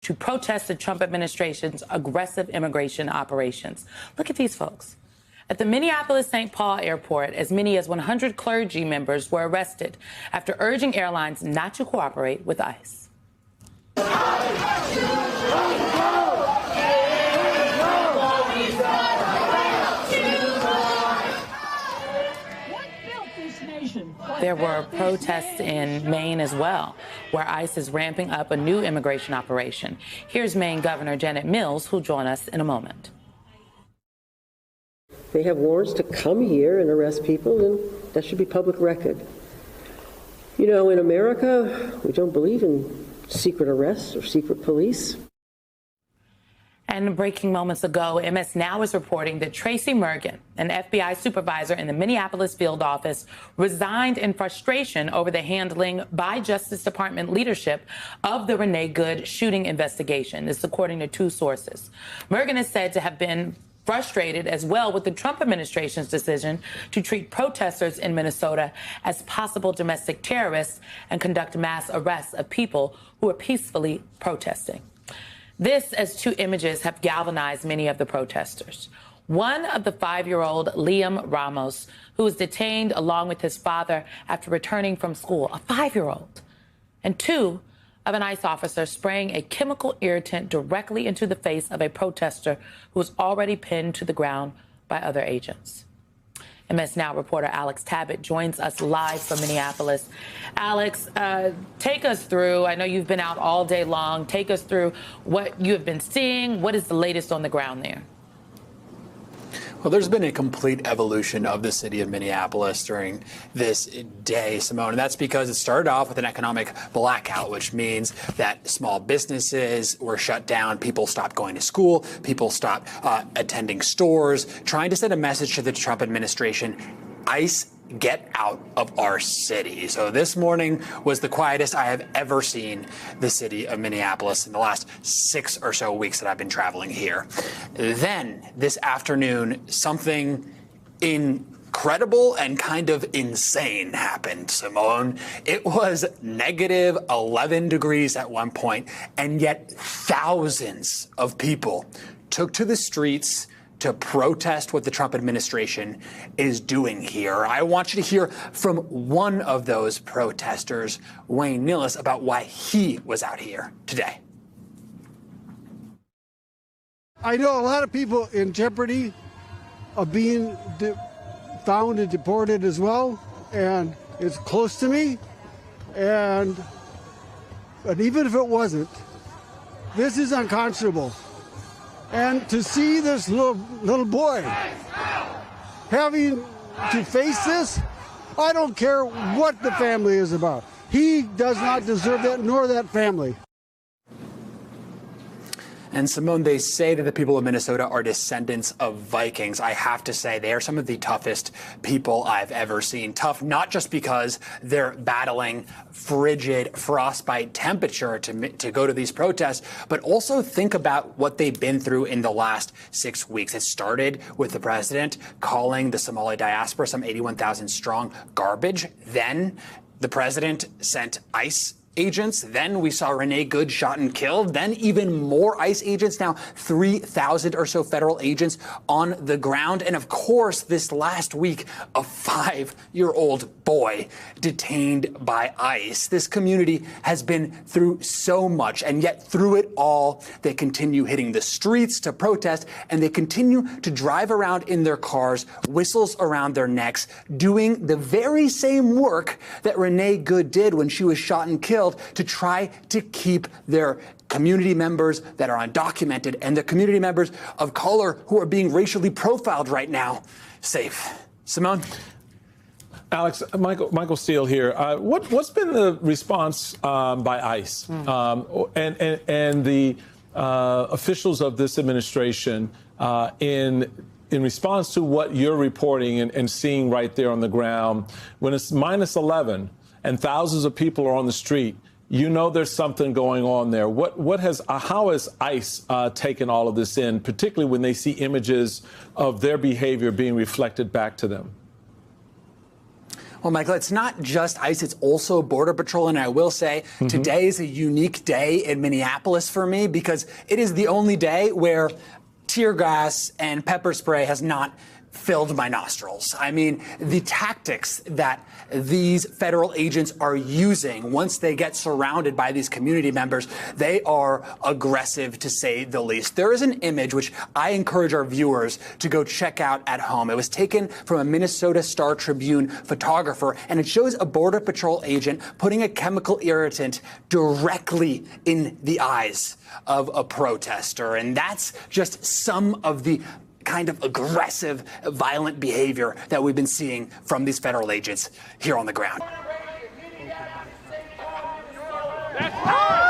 to protest the Trump administration's aggressive immigration operations. Look at these folks. At the Minneapolis-St. Paul airport, as many as 100 clergy members were arrested after urging airlines not to cooperate with ICE. There were protests in Maine as well, where ICE is ramping up a new immigration operation. Here's Maine Governor Janet Mills, who'll join us in a moment. They have warrants to come here and arrest people, and that should be public record. You know, in America, we don't believe in secret arrests or secret police. And breaking moments ago, MS Now is reporting that Tracy Mergen, an FBI supervisor in the Minneapolis field office, resigned in frustration over the handling by Justice Department leadership of the Renee Good shooting investigation. This is according to two sources. Mergen is said to have been frustrated as well with the Trump administration's decision to treat protesters in Minnesota as possible domestic terrorists and conduct mass arrests of people who are peacefully protesting. This, as two images have galvanized many of the protesters. One of the 5-year-old Liam Ramos, who was detained along with his father after returning from school, a 5-year-old. And two, of an ICE officer spraying a chemical irritant directly into the face of a protester who was already pinned to the ground by other agents. MS Now reporter Alex Tabbitt joins us live from Minneapolis. Alex, take us through, I know you've been out all day long, take us through what you have been seeing. What is the latest on the ground there? Well, there's been a complete evolution of the city of Minneapolis during this day, Simone, and that's because it started off with an economic blackout, which means that small businesses were shut down, people stopped going to school, people stopped attending stores, trying to send a message to the Trump administration: ICE, get out of our city. So this morning was the quietest I have ever seen the city of Minneapolis in the last 6 or so weeks that I've been traveling here. Then this afternoon, something incredible and kind of insane happened, Simone. It was negative 11 degrees at one point, and yet thousands of people took to the streets to protest what the Trump administration is doing here. I want you to hear from one of those protesters, Wayne Nillis, about why he was out here today. I know a lot of people in jeopardy of being found and deported as well, and it's close to me. And even if it wasn't, this is unconscionable. And to see this little boy having to face this, I don't care what the family is about. He does not deserve that, nor that family. And Simone, they say that the people of Minnesota are descendants of Vikings. I have to say they are some of the toughest people I've ever seen. Tough not just because they're battling frigid frostbite temperature to go to these protests, but also think about what they've been through in the last 6 weeks. It started with the president calling the Somali diaspora, some 81,000 strong, garbage. Then the president sent ICE agents. Then we saw Renee Good shot and killed. Then even more ICE agents. Now 3,000 or so federal agents on the ground. And of course, this last week, a 5-year-old boy detained by ICE. This community has been through so much, and yet through it all, they continue hitting the streets to protest, and they continue to drive around in their cars, whistles around their necks, doing the very same work that Renee Good did when she was shot and killed, to try to keep their community members that are undocumented and the community members of color who are being racially profiled right now safe. Simone? Alex, Michael Steele here. What's been the response by ICE and the officials of this administration in response to what you're reporting and seeing right there on the ground? When it's minus 11 and thousands of people are on the street, you know there's something going on there. How has ICE taken all of this in, particularly when they see images of their behavior being reflected back to them? Well, Michael, it's not just ICE, it's also Border Patrol. And I will say today is a unique day in Minneapolis for me because it is the only day where tear gas and pepper spray has not filled my nostrils. I mean, the tactics that these federal agents are using once they get surrounded by these community members, they are aggressive to say the least. There is an image which I encourage our viewers to go check out at home. It was taken from a Minnesota Star Tribune photographer, and it shows a Border Patrol agent putting a chemical irritant directly in the eyes of a protester. And that's just some of the kind of aggressive, violent behavior that we've been seeing from these federal agents here on the ground. That's hard.